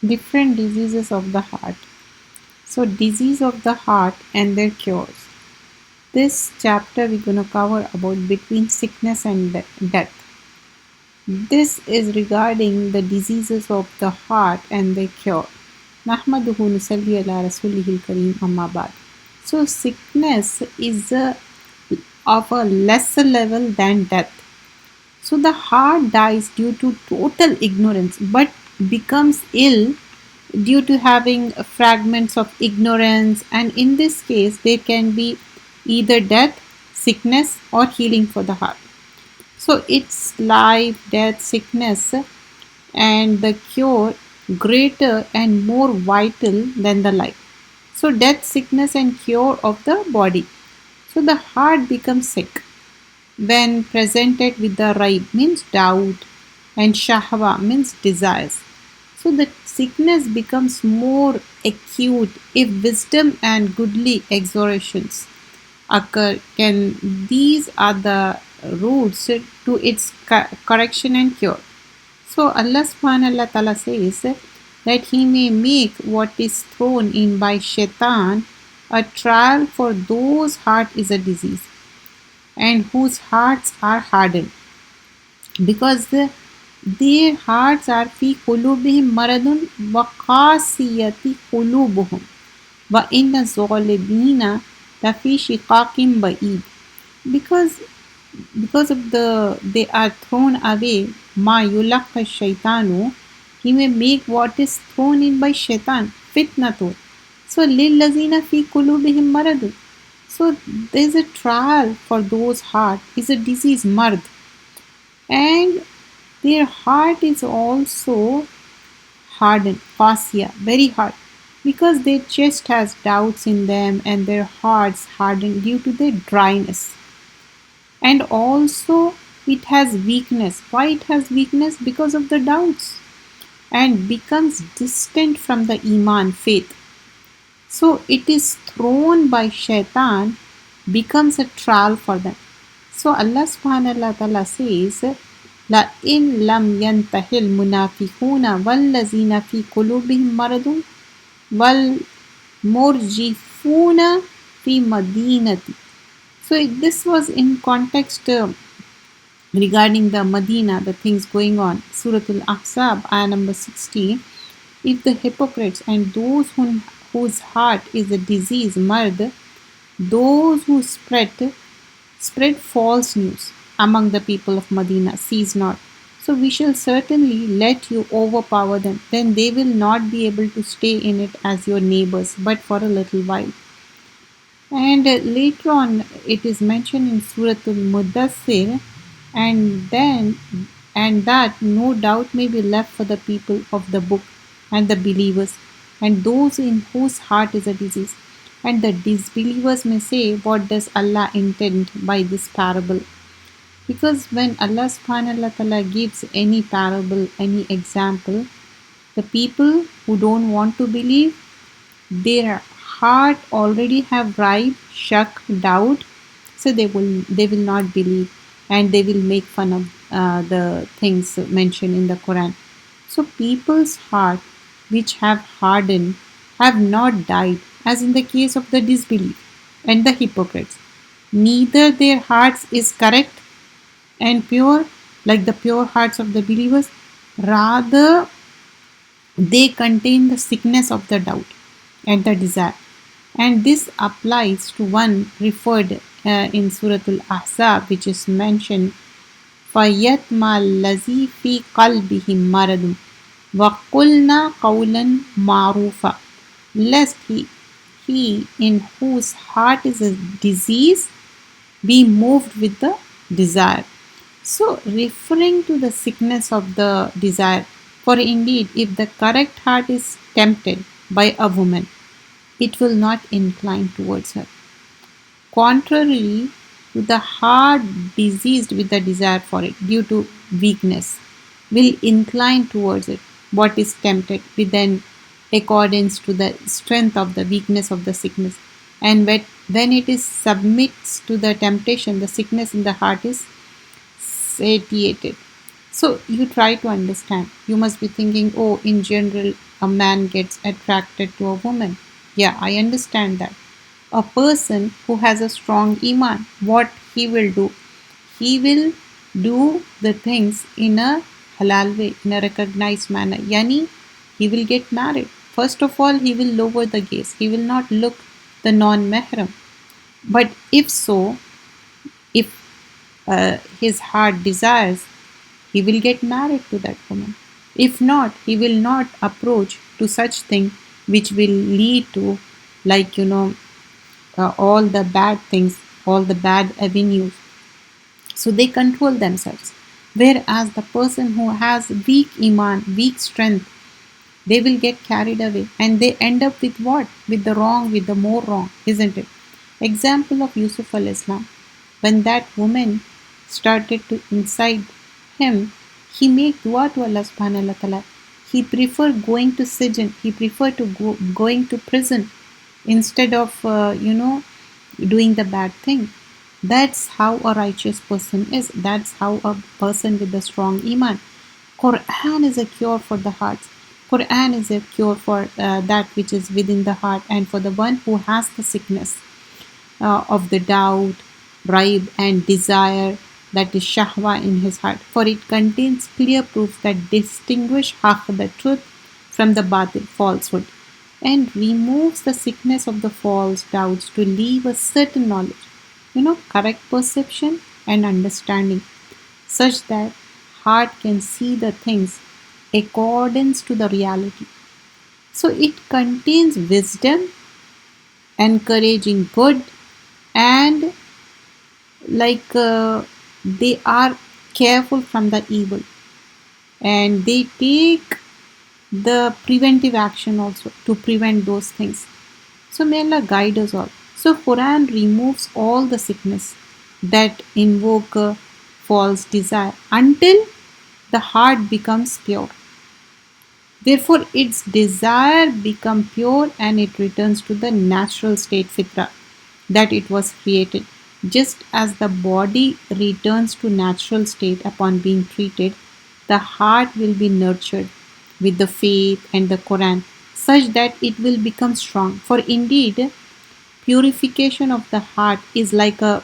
Different diseases of the heart. So, disease of the heart and their cures. This chapter we're going to cover about between sickness and death. This is regarding the diseases of the heart and their cure. Nahmaduhu nusalli ala rasulihil kareem amma ba'd. So sickness is of a lesser level than death. So the heart dies due to total ignorance but becomes ill due to having fragments of ignorance, and in this case there can be either death, sickness or healing for the heart. So it's life, death, sickness and the cure greater and more vital than the life. So death, sickness and cure of the body. So the heart becomes sick when presented with the raib means doubt and shahwa means desires. So the sickness becomes more acute if wisdom and goodly exhortations occur. Can these are the routes to its correction and cure. So Allah subhanahu wa ta'ala says that He may make what is thrown in by shaitan a trial for those heart is a disease and whose hearts are hardened, because their hearts are fi qulubihim maradun wa qasiyati qulubuhum wa inna zalimina lafi shiqaqin ba'id. Because of the they are thrown away ma yulaqqa shaitanu, he may make what is thrown in by shaitan fitnatu. So lillazina fi qulubihim marad. So there is a trial for those heart is a disease mard, and their heart is also hardened, qasiya, very hard, because their chest has doubts in them and their hearts hardened due to their dryness. And also it has weakness. Why it has weakness? Because of the doubts, and becomes distant from the iman, faith. So it is thrown by shaitan, becomes a trial for them. So Allah subhanahu wa ta'ala says, La in lam yantahil munafiquna wallazina fi qulubihim maradun wal murjifuna fi madinati. So this was in context regarding the Medina, the things going on. Surah Al-Ahzab, ayah number 60. If the hypocrites and those whose heart is a disease, mard, those who spread false news among the people of Medina, cease not. So we shall certainly let you overpower them. Then they will not be able to stay in it as your neighbors, but for a little while. And later on, it is mentioned in Surah Al-Mudassir, and that no doubt may be left for the people of the book and the believers, and those in whose heart is a disease. And the disbelievers may say, what does Allah intend by this parable? Because when Allah subhanahu wa ta'ala gives any parable, any example, the people who don't want to believe, their heart already have ripe, shak, doubt, so they will not believe, and they will make fun of the things mentioned in the Quran. So people's heart which have hardened have not died, as in the case of the disbelief and the hypocrites. Neither their hearts is correct and pure like the pure hearts of the believers, rather they contain the sickness of the doubt and the desire. And this applies to one referred in Surah Al-Ahzab, which is mentioned, فَيَتْمَا الَّذِي فِي قَلْبِهِ مَرَدٌ وَقُلْنَا قَوْلًا مَعْرُوفًا, lest he in whose heart is a disease be moved with the desire. So referring to the sickness of the desire, for indeed if the correct heart is tempted by a woman, it will not incline towards her. Contrarily to the heart diseased with the desire for it due to weakness, will incline towards it, what is tempted, with an accordance to the strength of the weakness of the sickness. And when it is submits to the temptation, the sickness in the heart is satiated. So you try to understand. You must be thinking, oh, in general, a man gets attracted to a woman. Yeah, I understand that. A person who has a strong iman, what he will do? He will do the things in a halal way, in a recognized manner. Yani, he will get married. First of all, he will lower the gaze. He will not look the non-mahram. But if so, if his heart desires, he will get married to that woman. If not, he will not approach to such thing which will lead to, like, all the bad things, all the bad avenues. So they control themselves. Whereas the person who has weak iman, weak strength, they will get carried away and they end up with what? With the wrong, with the more wrong, isn't it? Example of Yusuf al Islam. When that woman started to incite him, he made dua to Allah subhanahu wa ta'ala. He preferred going to Sijin, he preferred to going to prison instead of, doing the bad thing. That's how a righteous person is. That's how a person with a strong iman. Quran is a cure for the hearts. Quran is a cure for that which is within the heart and for the one who has the sickness of the doubt, ribe, and desire, that is shahwa in his heart. For it contains clear proofs that distinguish haq, the truth, from the batil, falsehood, and removes the sickness of the false doubts to leave a certain knowledge, correct perception and understanding, such that heart can see the things accordance to the reality. So it contains wisdom, encouraging good, and like they are careful from the evil, and they take the preventive action also to prevent those things. So may Allah guide us all. So Quran removes all the sickness that invoke a false desire until the heart becomes pure. Therefore, its desire becomes pure and it returns to the natural state fitra that it was created. Just as the body returns to natural state upon being treated, the heart will be nurtured with the faith and the Quran such that it will become strong. For indeed, purification of the heart is like a,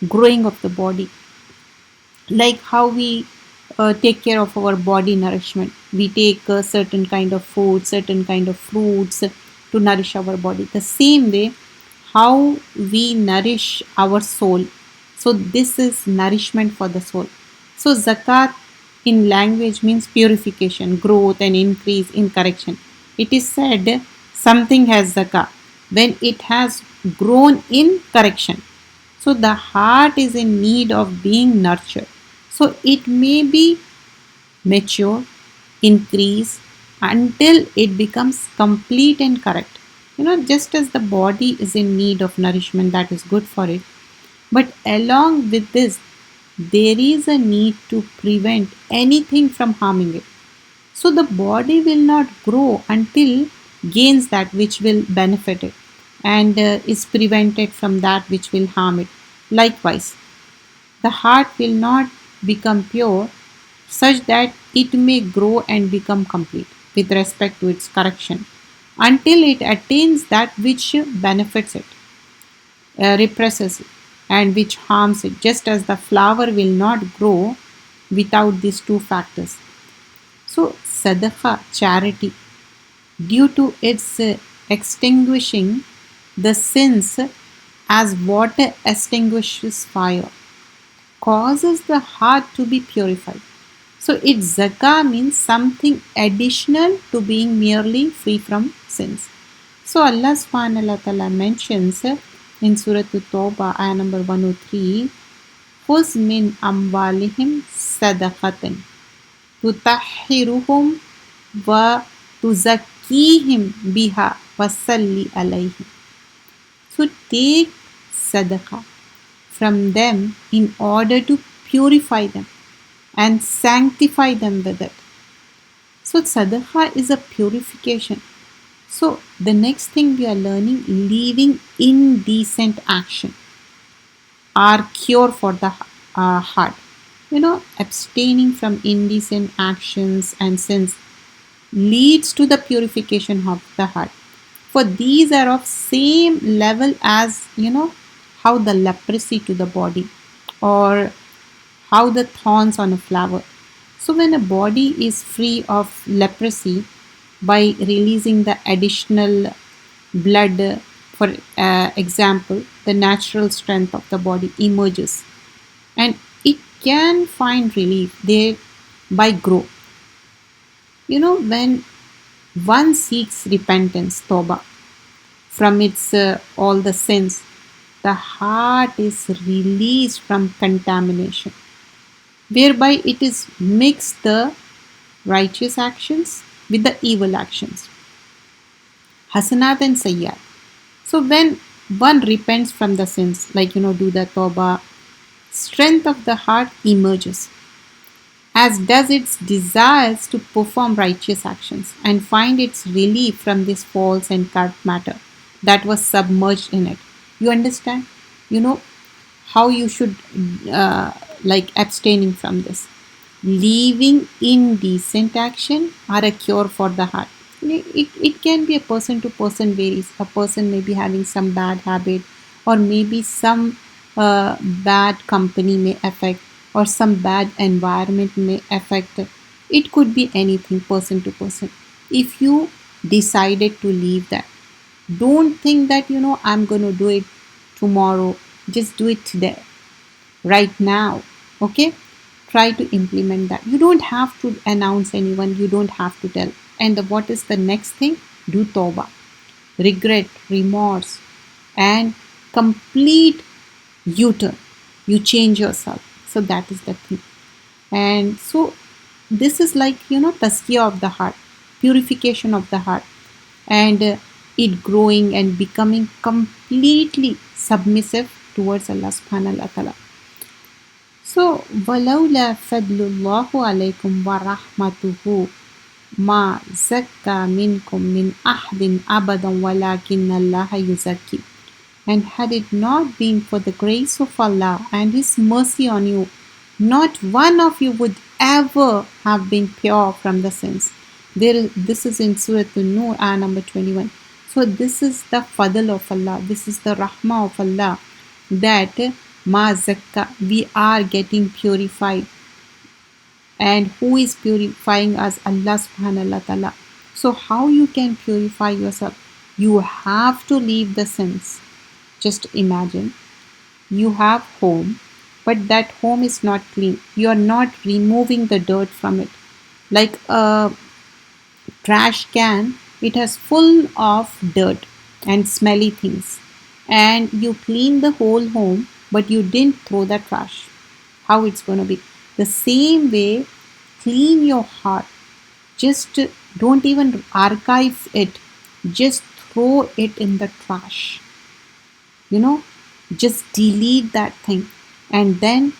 growing of the body, like how we take care of our body nourishment. We take a certain kind of food, certain kind of fruits to nourish our body. The same way, how we nourish our soul. So this is nourishment for the soul. So zakat in language means purification, growth and increase in correction. It is said something has zakat when it has grown in correction. So the heart is in need of being nurtured. So it may be mature, increase until it becomes complete and correct. Just as the body is in need of nourishment that is good for it, but along with this, there is a need to prevent anything from harming it. So the body will not grow until gains that which will benefit it and is prevented from that which will harm it. Likewise, the heart will not become pure such that it may grow and become complete with respect to its correction until it attains that which benefits it, represses it, and which harms it, just as the flower will not grow without these two factors. So, sadaqah, charity, due to its extinguishing the sins as water extinguishes fire, causes the heart to be purified. So its zakah means something additional to being merely free from sins. So Allah subhanahu wa ta'ala mentions in Surah At-Tawbah, ayah number 103, خُذْ مِنْ أَمْوَالِهِمْ صَدَقَةً تُطَهِّرُهُمْ وَتُزَكِّيهِمْ بِهَا وَصَلِّ عَلَيْهِمْ. So take sadaqah from them in order to purify them and sanctify them with it. So sadaqah is a purification. So the next thing we are learning, leaving indecent action are cure for the heart. Abstaining from indecent actions and sins leads to the purification of the heart. For these are of same level as, how the leprosy to the body, or how the thorns on a flower. So when a body is free of leprosy by releasing the additional blood, for example, the natural strength of the body emerges, and it can find relief there by grow. When one seeks repentance, toba, from its all the sins, the heart is released from contamination, whereby it is mixed the righteous actions with the evil actions, hasanat and sayyat. So when one repents from the sins, like do the toba, strength of the heart emerges, as does its desires to perform righteous actions and find its relief from this false and corrupt matter that was submerged in it. You understand? You know how you should, like, abstaining from this. Leaving indecent action are a cure for the heart. It can be a person to person varies. A person may be having some bad habit, or maybe some bad company may affect, or some bad environment may affect. It could be anything, person to person. If you decided to leave that, don't think that I'm going to do it tomorrow. Just do it today, right now. Okay, try to implement that. You don't have to announce anyone, you don't have to tell. And what is the next thing? Do tawbah, regret, remorse, and complete u-turn. You change yourself. So that is the thing. And so this is like taskiyah of the heart, purification of the heart, and it growing and becoming completely submissive towards Allah subhanahu wa ta'ala. So, وَلَوْلَا فَضْلُ اللَّهُ عَلَيْكُمْ وَرَحْمَتُهُ مَا زَكَّى مِنْكُمْ مِنْ أَحْدٍ أَبَدًا وَلَكِنَّ اللَّهَ يُزَكِّي. And had it not been for the grace of Allah and His mercy on you, not one of you would ever have been pure from the sins. This is in Surah An-Nur, ayah number 21. So this is the fadl of Allah. This is the rahmah of Allah, that ma zakka, we are getting purified. And who is purifying us? Allah subhanahu wa ta'ala. So how you can purify yourself? You have to leave the sins. Just imagine, you have home, but that home is not clean. You are not removing the dirt from it. Like a trash can, it has full of dirt and smelly things. And you clean the whole home, but you didn't throw the trash. How it's going to be? The same way, clean your heart. Just don't even archive it. Just throw it in the trash. Just delete that thing, and then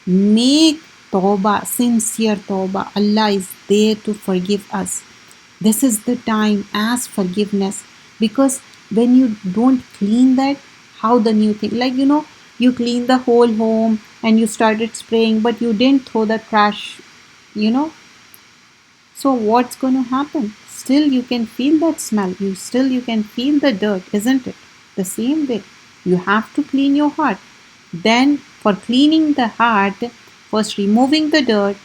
make tawbah, sincere tawbah. Allah is there to forgive us. This is the time, as forgiveness, because when you don't clean that, how the new thing, like you clean the whole home and you started spraying, but you didn't throw the trash, so what's going to happen? Still you can feel that smell, you can feel the dirt, isn't it? The same way, you have to clean your heart. Then for cleaning the heart, first removing the dirt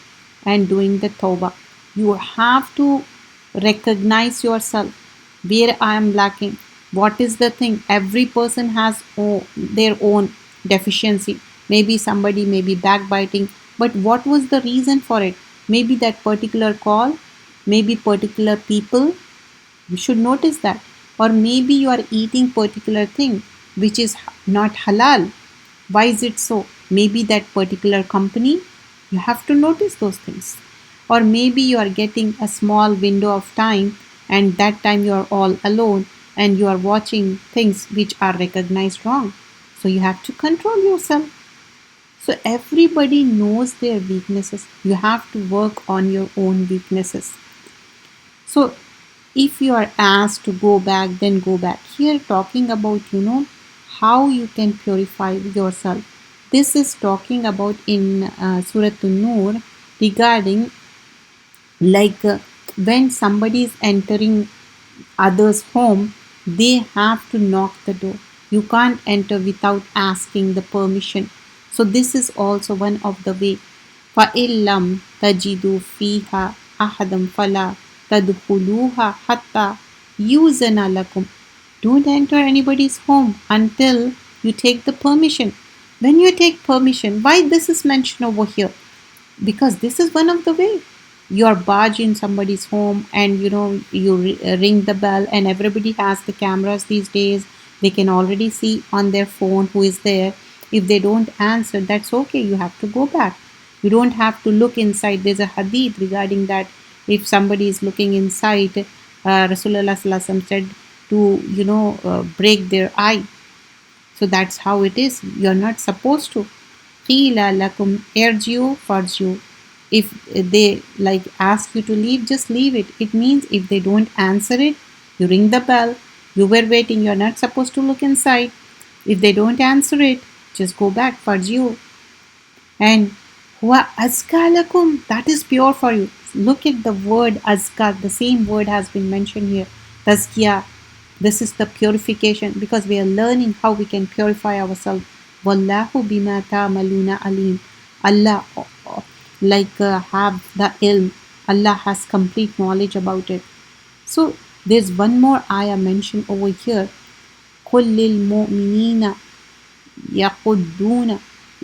and doing the tawbah. You have to recognize yourself, where I am lacking. What is the thing? Every person has their own deficiency. Maybe somebody may be backbiting, but what was the reason for it? Maybe that particular call, maybe particular people. You should notice that. Or maybe you are eating particular thing which is not halal. Why is it so? Maybe that particular company. You have to notice those things. Or maybe you are getting a small window of time, and that time you are all alone and you are watching things which are recognized wrong. So you have to control yourself. So everybody knows their weaknesses. You have to work on your own weaknesses. So if you are asked to go back, then go back. Here talking about, how you can purify yourself. This is talking about in Surah An-Nur regarding like when somebody is entering others' home, they have to knock the door. You can't enter without asking the permission. So this is also one of the way. فَإِلَّمْ تَجِدُوا فِيهَا أَحَدًا فَلَا تَدْخُلُوهَا حَتَّى يُؤْذَنَ لَكُمْ. Don't enter anybody's home until you take the permission. When you take permission, why this is mentioned over here? Because this is one of the way. You're barge in somebody's home and you ring the bell, and everybody has the cameras these days. They can already see on their phone who is there. If they don't answer, that's okay, you have to go back. You don't have to look inside. There's a hadith regarding that. If somebody is looking inside, Rasulullah Sallallahu Alaihi Wasallam said to break their eye. So that's how it is. You're not supposed to. Qila lakum irjiu farjiu. If they like ask you to leave, just leave it. It means if they don't answer it, you ring the bell. You were waiting. You're not supposed to look inside. If they don't answer it, just go back. Farjiu. And huwa azka lakum. That is pure for you. Look at the word azka. The same word has been mentioned here. Tazkiya. This is the purification, because we are learning how we can purify ourselves. Wallahu bima ta'maluna alim. Allah have the ilm. Allah has complete knowledge about it. So there's one more ayah mentioned over here. قُلْ لِلْمُؤْمِنِينَ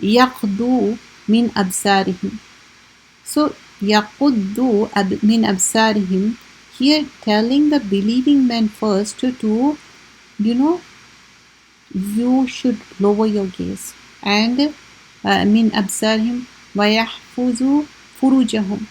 يَغْضُوا مِنْ أَبْصَارِهِمْ. So يَغْضُوا مِنْ أَبْصَارِهِمْ, here telling the believing men first to you should lower your gaze, and min absarhim وَيَحْفُظُوا فُرُوجَهُمْ,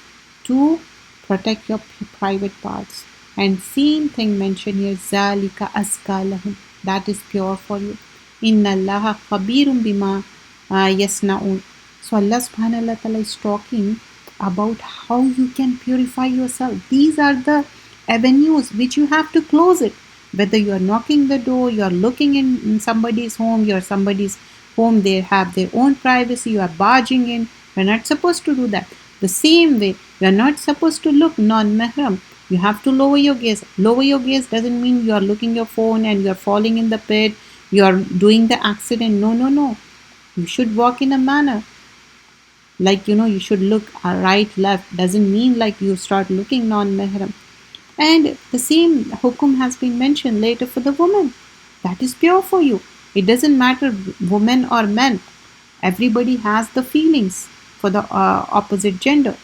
to protect your private parts. And same thing mentioned here, ذَلِكَ أَزْكَى لَهُمْ, that is pure for you. إِنَّ اللَّهَ خَبِيرٌ بِمَا يَصْنَعُونَ. So Allah subhanahu wa ta'ala is talking about how you can purify yourself. These are the avenues which you have to close it. Whether you are knocking the door, you are looking in somebody's home, you are somebody's home, they have their own privacy, you are barging in. You are not supposed to do that. The same way, you are not supposed to look non-mahram. You have to lower your gaze. Lower your gaze doesn't mean you are looking your phone and you are falling in the pit, you are doing the accident. No, no, no. You should walk in a manner like you should look right, left. Doesn't mean like you start looking non-mahram. And the same hukum has been mentioned later for the woman. That is pure for you. It doesn't matter women or men. Everybody has the feelings for the opposite gender.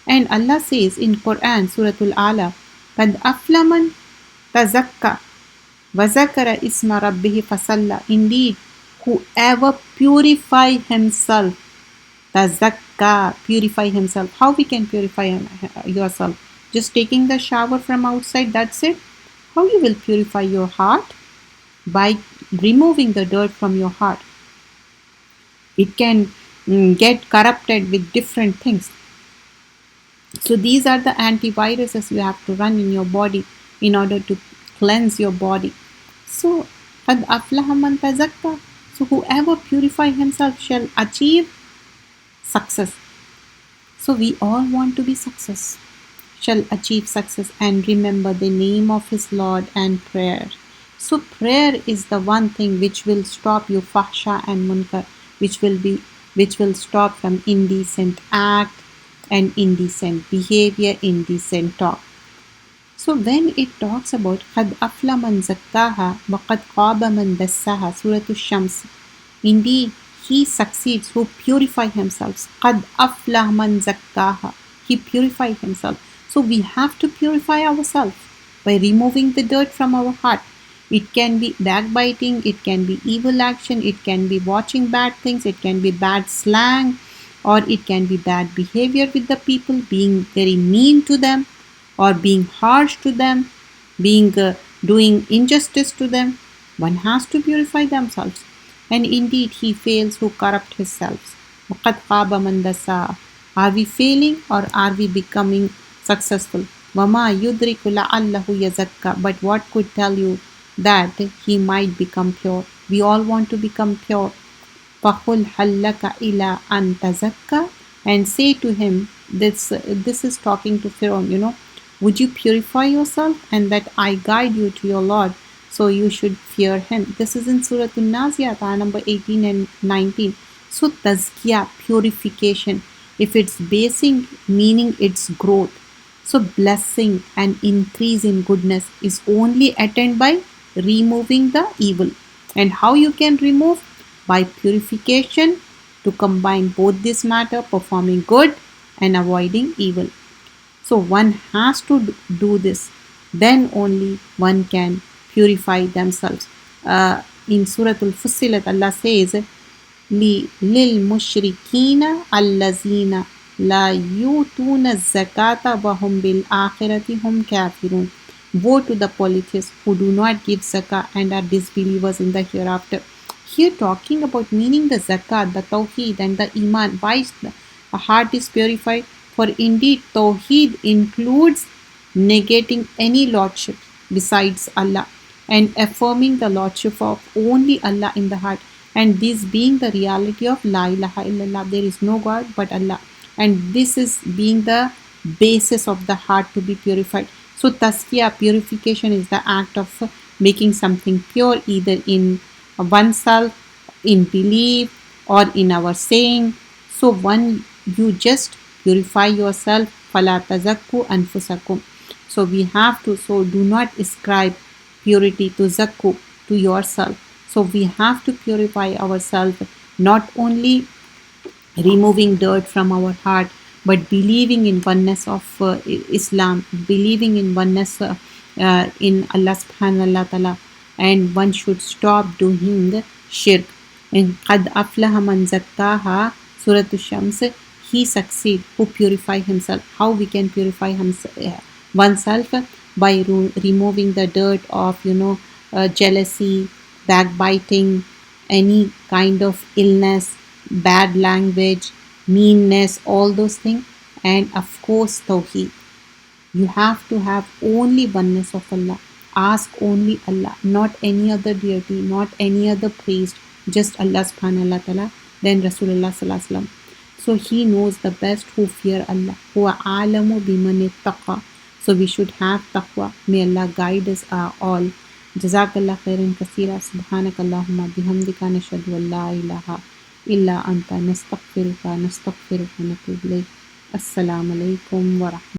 And Allah says in Quran, Surah Al-Ala, قَدْ أَفْلَمَنْ تَزَكَّى وَذَكَرَ إِسْمَ رَبِّهِ فَصَلَّى. Indeed, whoever purify himself, tazakka, purify himself. How we can purify yourself? Just taking the shower from outside, that's it? How you will purify your heart? By removing the dirt from your heart. It can get corrupted with different things. So these are the antiviruses you have to run in your body in order to cleanse your body. So قَدْ أَفْلَحَ مَنْ تَزَكَّى. So whoever purify himself shall achieve success. So we all want to be success. Shall achieve success, and remember the name of his Lord and prayer. So prayer is the one thing which will stop you fahsha and munkar, which will stop from indecent act and indecent behavior, indecent talk. So when it talks about قَدْ أَفْلَ مَنْ زَكَّاهَا وَقَدْ خَابَ مَنْ دَسَّاهَا, Surah Ash-Shams, indeed he succeeds who purify himself. قَدْ أَفْلَ مَنْ زَكَّاهَا, he purified himself. So we have to purify ourselves by removing the dirt from our heart. It can be backbiting, it can be evil action, it can be watching bad things, it can be bad slang, or it can be bad behavior with the people, being very mean to them, or being harsh to them, being doing injustice to them. One has to purify themselves. And indeed he fails who corrupt himself. وَقَدْ خَابَ مَنْ دَسَّاهَا. Are we failing or are we becoming successful? وَمَا يُدْرِكُ لَعَلَّهُ يَزَكَّى. But what could tell you that he might become pure? We all want to become pure. فَقُلْ هَلَّكَ إِلَىٰ أَن تَزَكَّى, and say to him, this is talking to Pharaoh, would you purify yourself and that I guide you to your Lord, so you should fear him. This is in Surah An-Naziyat, ayah number 18 and 19. So tazkiyah, purification, if it's basing, meaning its growth. So blessing and increase in goodness is only attained by removing the evil. And how you can remove? By purification, to combine both this matter, performing good and avoiding evil. So one has to do this. Then only one can purify themselves. In Surah Al-Fussilat, Allah says, لِلْمُشْرِكِينَ الَّذِينَ لَا يُؤْتُونَ الزَّكَاةَ وَهُمْ بِالْآخِرَةِ هُمْ كَافِرُونَ. Woe to the polytheists who do not give zakah and are disbelievers in the hereafter. Here talking about meaning the zakat, the tawheed and the iman. Why the heart is purified? For indeed tawheed includes negating any lordship besides Allah and affirming the lordship of only Allah in the heart, and this being the reality of La ilaha illallah, there is no God but Allah, and this is being the basis of the heart to be purified. So tazkiyah, purification, is the act of making something pure, either in oneself, in belief, or in our saying. So one, you just purify yourself. فَلَا تَزَكُّوا أَنفُسَكُمْ. So we have to, so do not ascribe purity to zakku, to yourself. So we have to purify ourselves, not only removing dirt from our heart, but believing in oneness of Islam, believing in oneness in Allah subhanahu wa ta'ala, and one should stop doing shirk. In قَدْ أَفْلَحَ مَنْ زَكَّاهَا, Surah Ash-Shams, he succeed who purify himself. How we can purify oneself? By removing the dirt of jealousy, backbiting, any kind of illness, bad language, meanness, all those things. And of course tawheed, you have to have only oneness of Allah. Ask only Allah, not any other deity, not any other priest, just Allah subhanahu wa ta'ala, then Rasulullah sallallahu alaihi wasallam. So he knows the best who fear Allah. Huwa alamu biman ittaqa. So we should have taqwa. May Allah guide us all. Jazakallah khairan kaseera. Subhanakallahumma bihamdika nashhadu an la ilaha illa anta nastaghfiruka wa natubu ilayk. Assalamu alaikum wa rahmatullahi.